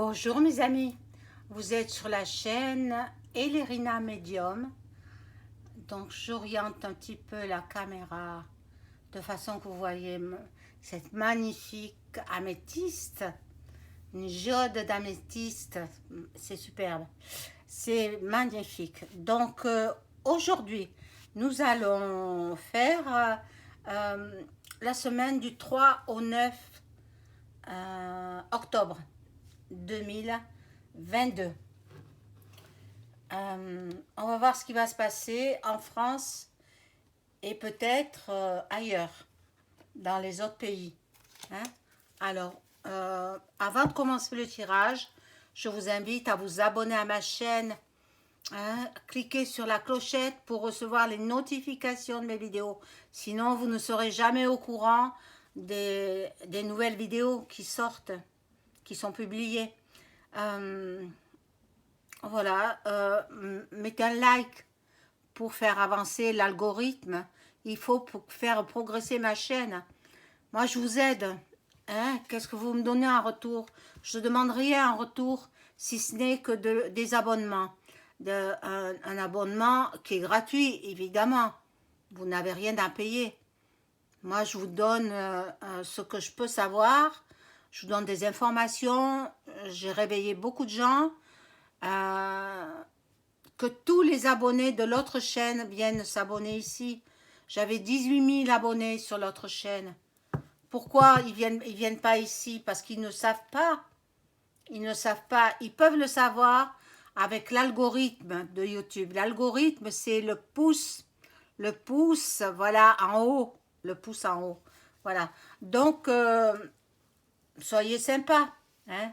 Bonjour mes amis, vous êtes sur la chaîne Elerina Medium. Donc j'oriente un petit peu la caméra de façon que vous voyez cette magnifique améthyste, une géode d'améthyste, c'est superbe, c'est magnifique. Donc aujourd'hui nous allons faire la semaine du 3 au 9 octobre 2022. On va voir ce qui va se passer en France et peut-être ailleurs, dans les autres pays. Hein? Alors, avant de commencer le tirage, je vous invite à vous abonner à ma chaîne. Hein? Cliquez sur la clochette pour recevoir les notifications de mes vidéos. Sinon, vous ne serez jamais au courant des nouvelles vidéos qui sortent, qui sont publiées. Voilà, mettez un like pour faire avancer l'algorithme. Il faut faire progresser ma chaîne. Moi, je vous aide. Hein? Qu'est-ce que vous me donnez en retour? Je ne demande rien en retour, si ce n'est que des abonnements. Un abonnement qui est gratuit, évidemment. Vous n'avez rien à payer. Moi, je vous donne ce que je peux savoir. Je vous donne des informations. J'ai réveillé beaucoup de gens. Que tous les abonnés de l'autre chaîne viennent s'abonner ici. J'avais 18 000 abonnés sur l'autre chaîne. Pourquoi ils viennent pas ici? Parce qu'ils ne savent pas. Ils ne savent pas. Ils peuvent le savoir avec l'algorithme de YouTube. L'algorithme, c'est le pouce. Le pouce, voilà, en haut. Le pouce en haut. Voilà. Donc, soyez sympas. Hein?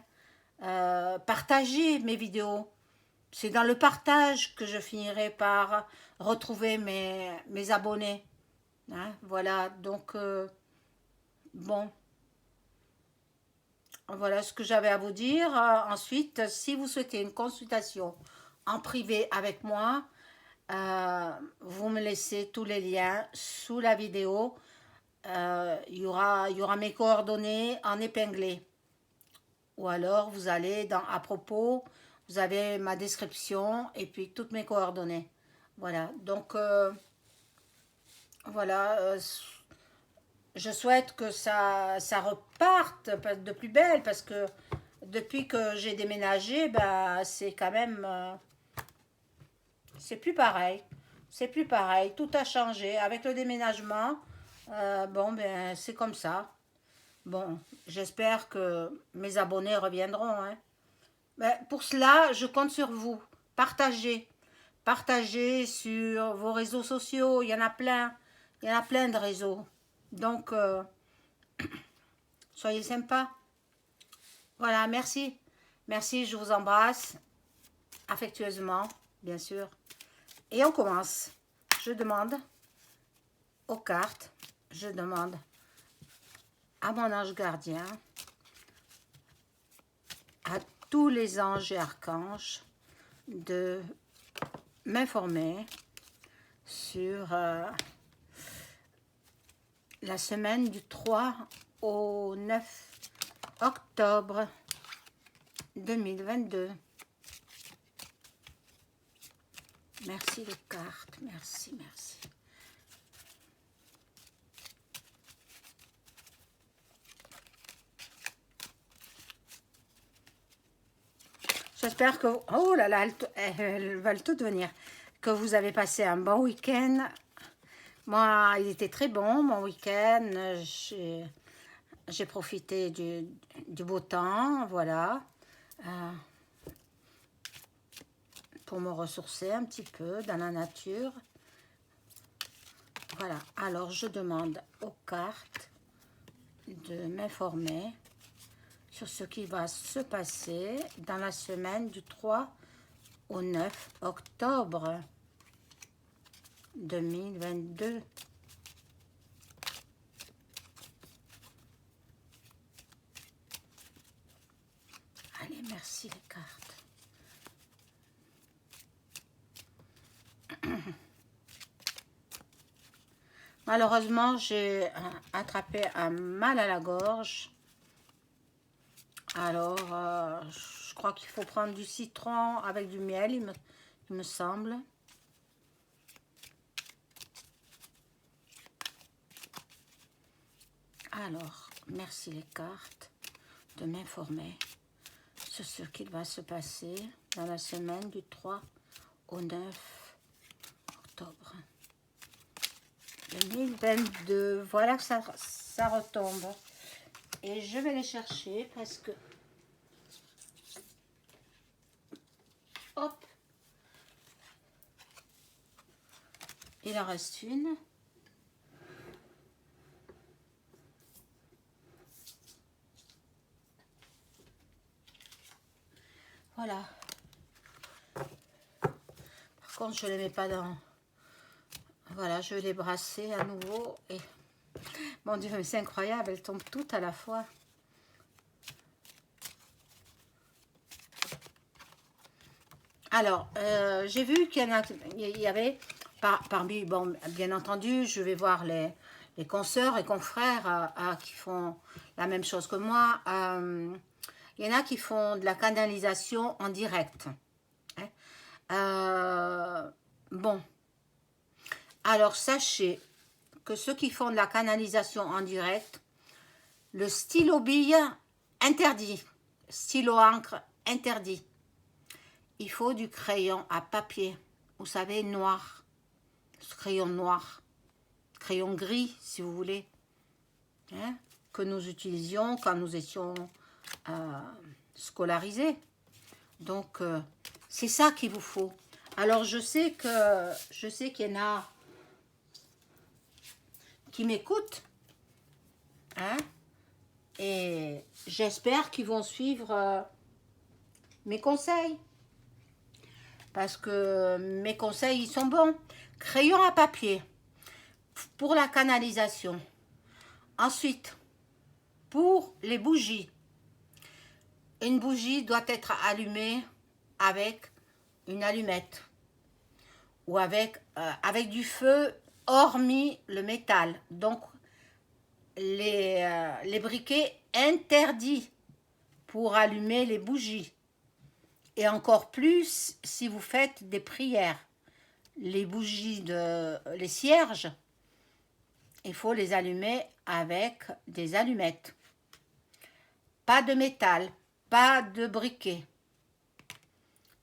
Partagez mes vidéos. C'est dans le partage que je finirai par retrouver mes abonnés. Hein, voilà, donc, bon, voilà ce que j'avais à vous dire. Ensuite, si vous souhaitez une consultation en privé avec moi, vous me laissez tous les liens sous la vidéo. Il y aura mes coordonnées en épinglé. Ou alors, vous allez à propos, vous avez ma description et puis toutes mes coordonnées. Voilà, donc, voilà, je souhaite que ça reparte de plus belle parce que depuis que j'ai déménagé, ben, c'est quand même, c'est plus pareil. C'est plus pareil, tout a changé. Avec le déménagement, bon, ben, c'est comme ça. Bon, j'espère que mes abonnés reviendront. Hein. Mais pour cela, je compte sur vous. Partagez. Partagez sur vos réseaux sociaux. Il y en a plein. Il y en a plein de réseaux. Donc, soyez sympas. Voilà, merci. Merci, je vous embrasse. Affectueusement, bien sûr. Et on commence. Je demande aux cartes. Je demande à mon ange gardien, à tous les anges et archanges de m'informer sur la semaine du 3 au 9 octobre 2022. Merci les cartes, merci, merci. J'espère que... Oh là là, elles veulent toutes venir. Que vous avez passé un bon week-end. Moi, il était très bon, mon week-end. J'ai profité du beau temps, voilà. Pour me ressourcer un petit peu dans la nature. Voilà, alors je demande aux cartes de m'informer sur ce qui va se passer dans la semaine du 3 au 9 octobre 2022. Allez, merci les cartes. Malheureusement, j'ai attrapé un mal à la gorge. Alors, je crois qu'il faut prendre du citron avec du miel, il me semble. Alors, merci les cartes de m'informer sur ce qu'il va se passer dans la semaine du 3 au 9 octobre 2022. Voilà que ça retombe. Et je vais les chercher parce que... Hop! Il en reste une. Voilà. Par contre, je ne les mets pas dans... Voilà, je vais les brasser à nouveau. Et... Mon Dieu, mais c'est incroyable, elles tombent toutes à la fois. Alors, j'ai vu qu'il y avait, parmi, bon, bien entendu, je vais voir les consoeurs et confrères qui font la même chose que moi. Il y en a qui font de la canalisation en direct. Bon, alors sachez que ceux qui font de la canalisation en direct, le stylo bille interdit, stylo encre interdit. Il faut du crayon à papier, vous savez, noir, crayon noir, crayon gris si vous voulez, hein, que nous utilisions quand nous étions scolarisés. Donc, c'est ça qu'il vous faut. Alors, je sais qu'il y en a qui m'écoutent, hein, et j'espère qu'ils vont suivre mes conseils. Parce que mes conseils, ils sont bons. Crayon à papier pour la canalisation. Ensuite, pour les bougies. Une bougie doit être allumée avec une allumette. Ou avec du feu, hormis le métal. Donc, les briquets interdits pour allumer les bougies. Et encore plus si vous faites des prières. Les bougies, les cierges, il faut les allumer avec des allumettes. Pas de métal, pas de briquet.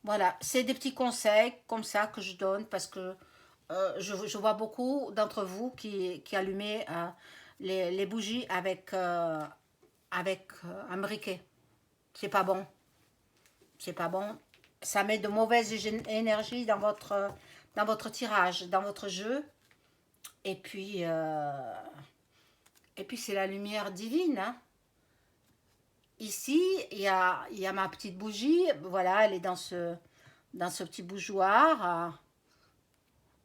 Voilà, c'est des petits conseils comme ça que je donne parce que je vois beaucoup d'entre vous qui allumez les bougies avec un briquet. C'est pas bon. C'est pas bon. Ça met de mauvaises énergies dans votre tirage, dans votre jeu. Et puis c'est la lumière divine. Hein. Ici, il y a ma petite bougie. Voilà, elle est dans ce petit bougeoir.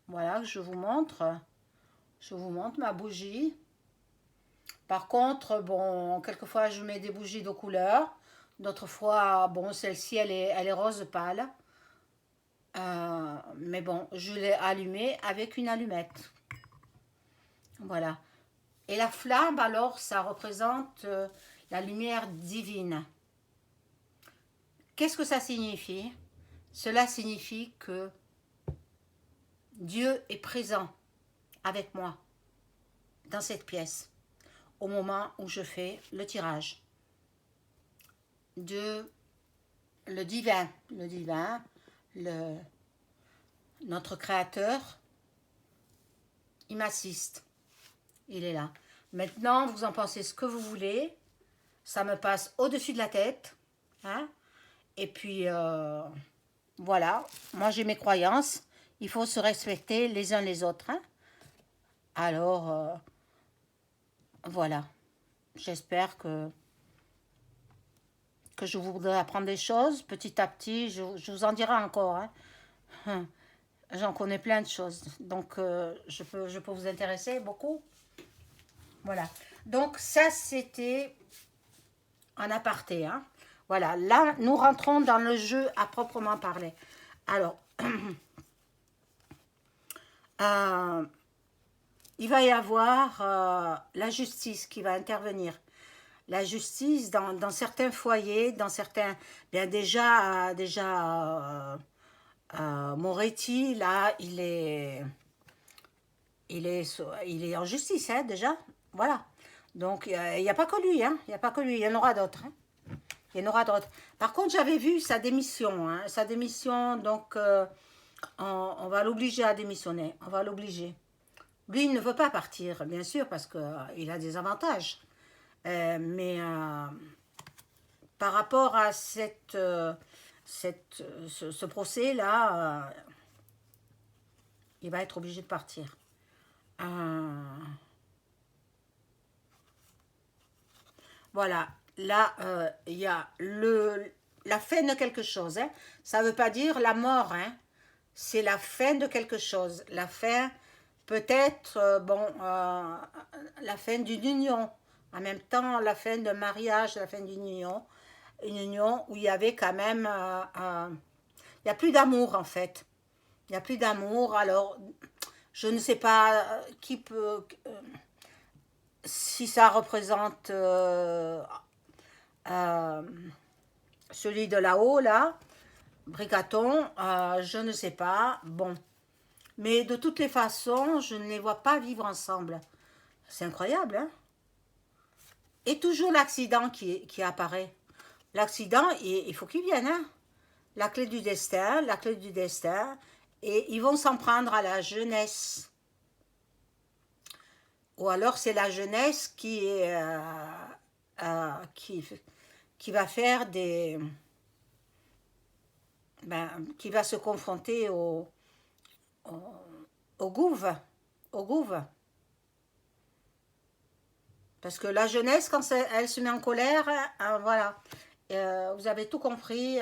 Voilà, je vous montre. Je vous montre ma bougie. Par contre, bon, quelquefois, je mets des bougies de couleur. D'autres fois, bon, celle-ci, elle est rose pâle. Mais bon, je l'ai allumée avec une allumette. Voilà. Et la flamme, alors, ça représente la lumière divine. Qu'est-ce que ça signifie? Cela signifie que Dieu est présent avec moi dans cette pièce au moment où je fais le tirage. Dieu, le divin, notre créateur, il m'assiste. Il est là. Maintenant, vous en pensez ce que vous voulez. Ça me passe au-dessus de la tête. Hein? Et puis, voilà. Moi, j'ai mes croyances. Il faut se respecter les uns les autres. Hein? Alors, voilà. J'espère que je voudrais apprendre des choses. Petit à petit, je vous en dirai encore. Hein? J'en connais plein de choses. Donc, je peux vous intéresser beaucoup. Voilà. Donc, ça, c'était en aparté. Hein. Voilà. Là, nous rentrons dans le jeu à proprement parler. Alors, il va y avoir la justice qui va intervenir. la justice dans certains foyers, dans certains... Bien déjà, Moretti, là, il est en justice, hein, déjà. Voilà. Donc, il n'y a pas que lui, hein. Il n'y a pas que lui, il y en aura d'autres, hein. Il y en aura d'autres. Par contre, j'avais vu sa démission, hein. Sa démission, donc, on va l'obliger à démissionner. On va l'obliger. Lui, il ne veut pas partir, bien sûr, parce qu'il a des avantages. Mais par rapport à ce procès-là, il va être obligé de partir. Voilà, là, il y a la fin de quelque chose. Hein. Ça ne veut pas dire la mort. Hein. C'est la fin de quelque chose. La fin, peut-être, la fin d'une union. En même temps, la fin d'un mariage, la fin d'une union. Une union où il y avait quand même... il n'y a plus d'amour, en fait. Il n'y a plus d'amour. Alors, je ne sais pas qui peut... si ça représente celui de là-haut, là, Bricaton, je ne sais pas. Bon. Mais de toutes les façons, je ne les vois pas vivre ensemble. C'est incroyable, hein? Et toujours l'accident qui apparaît. L'accident, il faut qu'il vienne, hein? La clé du destin, la clé du destin. Et ils vont s'en prendre à la jeunesse. Ou alors c'est la jeunesse qui va faire des... qui va se confronter au gouffre. Au gouffre. Parce que la jeunesse, quand elle se met en colère, voilà. Vous avez tout compris.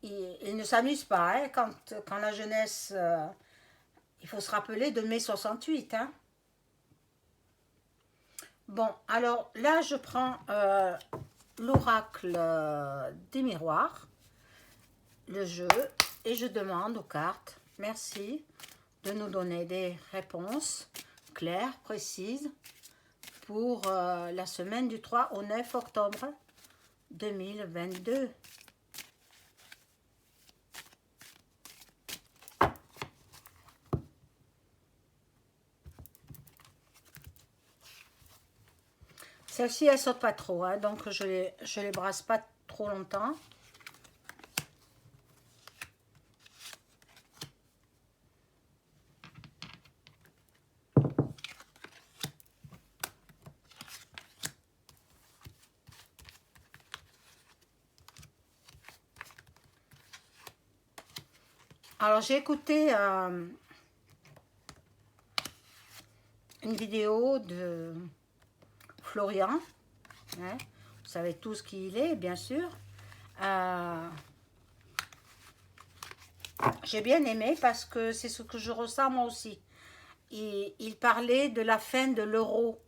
Il ne s'amuse pas. Hein, quand la jeunesse... il faut se rappeler de mai 68. Hein. Bon, alors là, je prends l'oracle des miroirs, le jeu, et je demande aux cartes, merci, de nous donner des réponses claires, précises, pour la semaine du 3 au 9 octobre 2022. Celle-ci, elle saute pas trop, hein, donc je les brasse pas trop longtemps. Alors, j'ai écouté une vidéo de Florian. Hein, vous savez tous qui il est, bien sûr. J'ai bien aimé parce que c'est ce que je ressens moi aussi. Il parlait de la fin de l'euro.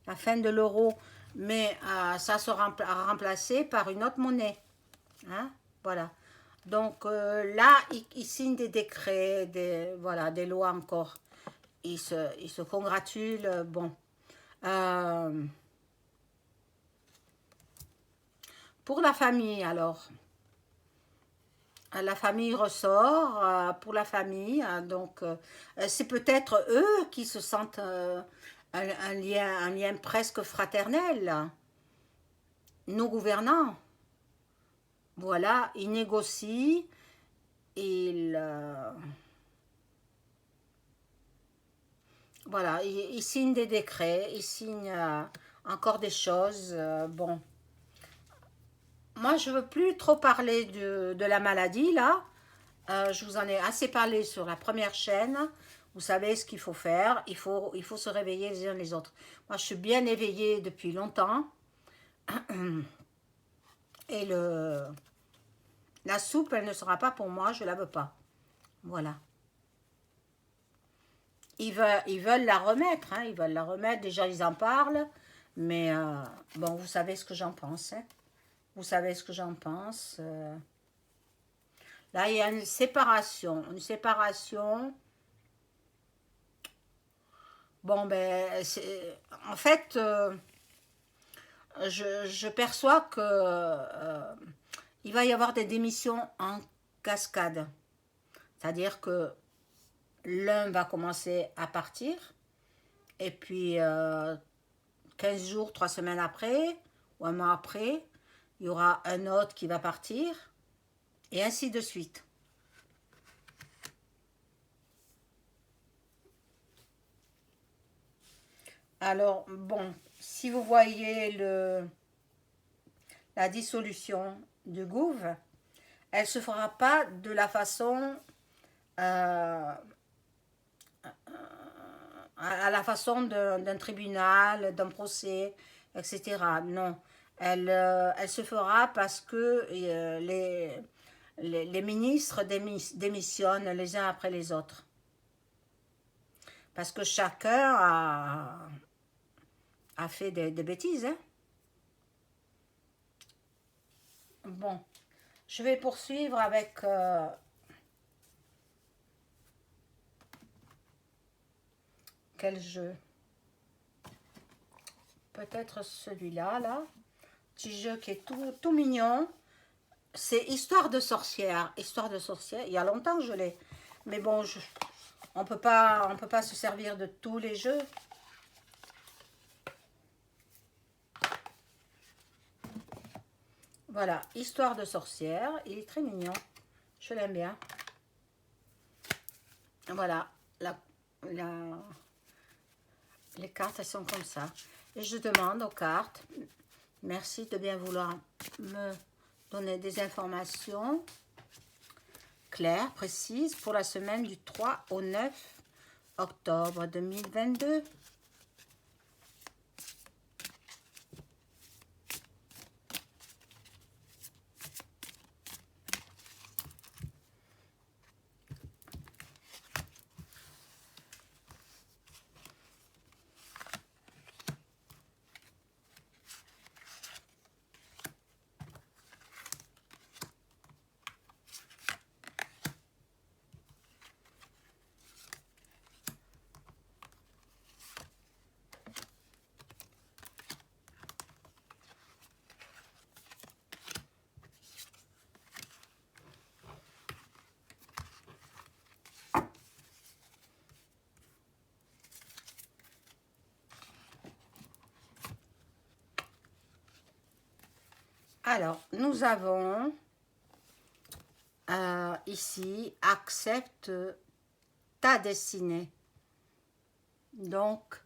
La fin de l'euro. Mais ça sera remplacé par une autre monnaie. Hein, voilà. Donc là, il signe des décrets, voilà, des lois encore. Il se congratule. Bon. Pour la famille, alors. La famille ressort pour la famille. Donc, c'est peut-être eux qui se sentent un lien presque fraternel. Nos gouvernants. Voilà, ils négocient. Voilà, ils signent des décrets. Ils signent encore des choses. Bon. Moi, je ne veux plus trop parler de la maladie, là. Je vous en ai assez parlé sur la première chaîne. Vous savez ce qu'il faut faire. Il faut se réveiller les uns les autres. Moi, je suis bien éveillée depuis longtemps. Et la soupe, elle ne sera pas pour moi. Je ne la veux pas. Voilà. Ils veulent la remettre. Hein, ils veulent la remettre. Déjà, ils en parlent. Mais bon, vous savez ce que j'en pense. Hein. Vous savez ce que j'en pense. Là, il y a une séparation. Une séparation. Bon, ben, en fait, je perçois que il va y avoir des démissions en cascade. C'est-à-dire que l'un va commencer à partir, et puis 15 jours, 3 semaines après, ou un mois après, il y aura un autre qui va partir, et ainsi de suite. Alors, bon, si vous voyez la dissolution du gouv, elle ne se fera pas de la façon euh, à la façon d'un tribunal, d'un procès, etc. Non, elle se fera parce que les ministres démissionnent les uns après les autres. Parce que chacun a fait des bêtises. Hein. Bon, je vais poursuivre avec quel jeu? Peut-être celui-là, là. Petit jeu qui est tout mignon. C'est Histoire de sorcière. Histoire de sorcière. Il y a longtemps que je l'ai. Mais bon, on peut pas se servir de tous les jeux. Voilà, Histoire de sorcière. Il est très mignon. Je l'aime bien. Voilà, les cartes, elles sont comme ça. Et je demande aux cartes, merci de bien vouloir me donner des informations claires, précises, pour la semaine du 3 au 9 octobre 2022. Alors, nous avons ici, accepte ta destinée. Donc,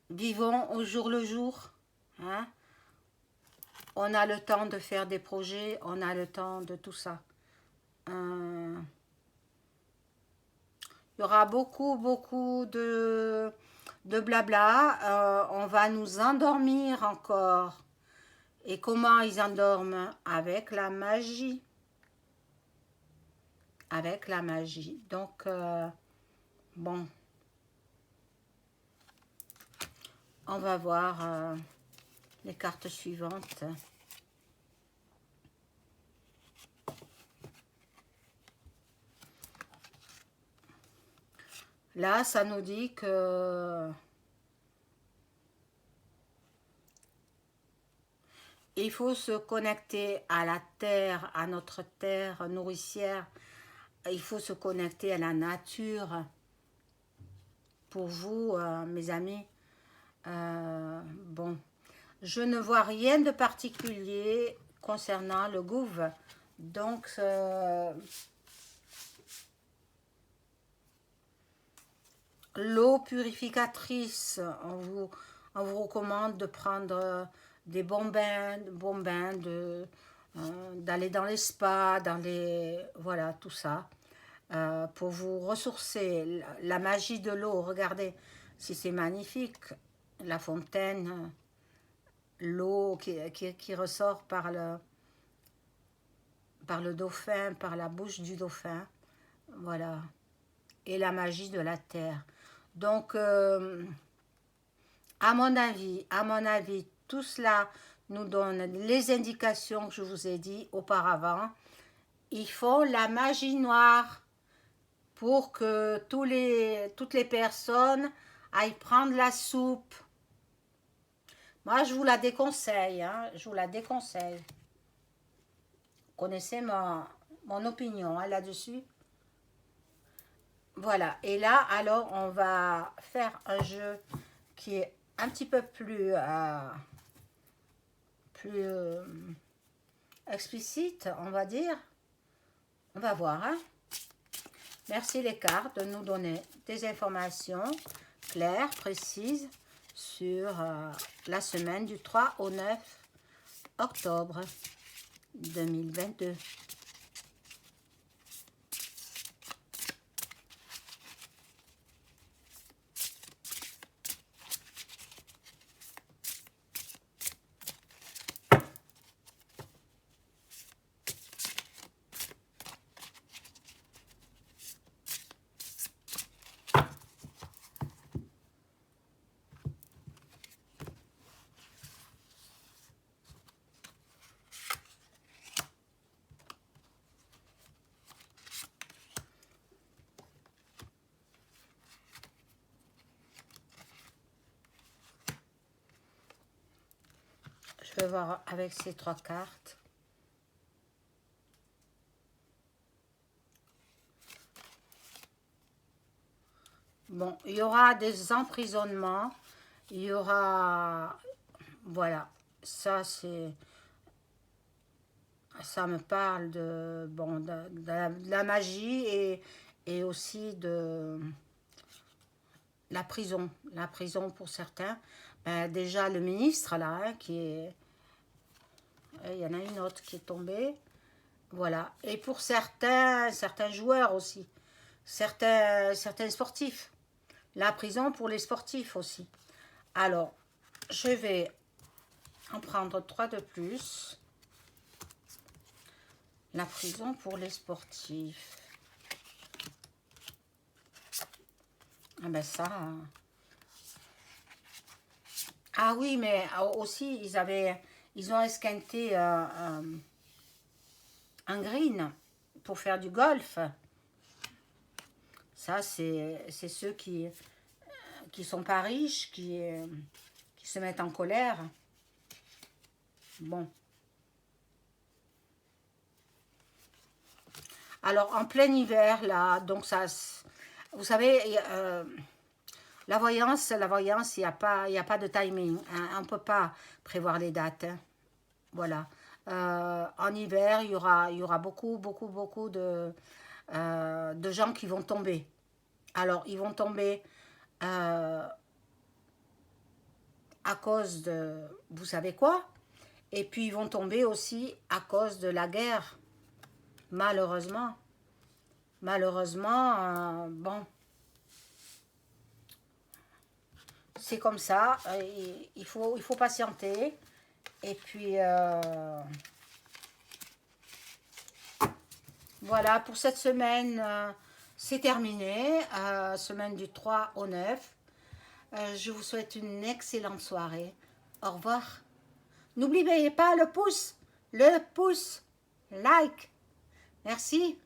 vivons au jour le jour. Hein? On a le temps de faire des projets, on a le temps de tout ça. Il y aura beaucoup de blabla. On va nous endormir encore. Et comment ils endorment? Avec la magie. Avec la magie. Donc, bon. On va voir les cartes suivantes. Là, ça nous dit que il faut se connecter à la terre, à notre terre nourricière. Il faut se connecter à la nature. Pour vous, mes amis, bon, je ne vois rien de particulier concernant le gouv. Donc, l'eau purificatrice, on vous recommande de prendre des bons bains, d'aller dans les spas, voilà, tout ça, pour vous ressourcer. La magie de l'eau, regardez, si c'est magnifique, la fontaine, l'eau qui ressort par le dauphin, par la bouche du dauphin, voilà, et la magie de la terre. Donc, à mon avis, tout cela nous donne les indications que je vous ai dit auparavant. Il faut la magie noire pour que toutes les personnes aille prendre la soupe. Moi, je vous la déconseille, hein, je vous la déconseille. Vous connaissez mon opinion hein, là-dessus. Voilà, et là, alors, on va faire un jeu qui est un petit peu plus explicite, on va dire. On va voir, hein. Merci les cartes de nous donner des informations claires, précises sur la semaine du 3 au 9 octobre 2022. Je vais voir avec ces 3 cartes. Bon, il y aura des emprisonnements. Il y aura... Voilà, ça c'est... Ça me parle de, bon, de la magie et aussi de la prison. La prison pour certains. Ben, déjà le ministre là, hein, qui est... Il y en a une autre qui est tombée. Voilà. Et pour certains joueurs aussi. Certains sportifs. La prison pour les sportifs aussi. Alors, je vais en prendre 3 de plus. La prison pour les sportifs. Ah ben ça... Ah oui, mais aussi, ils ont esquinté un green pour faire du golf. Ça, c'est ceux qui sont pas riches, qui se mettent en colère. Bon. Alors, en plein hiver, là, donc ça... Vous savez, la voyance, il n'y a pas de timing. Hein, on ne peut pas prévoir les dates. Hein, voilà. En hiver, il y aura beaucoup de gens qui vont tomber. Alors, ils vont tomber à cause de, vous savez quoi? Et puis, ils vont tomber aussi à cause de la guerre. Malheureusement. Malheureusement, bon, c'est comme ça. Il faut patienter. Et puis, voilà, pour cette semaine, c'est terminé. Semaine du 3 au 9. Je vous souhaite une excellente soirée. Au revoir. N'oubliez pas le pouce, like. Merci.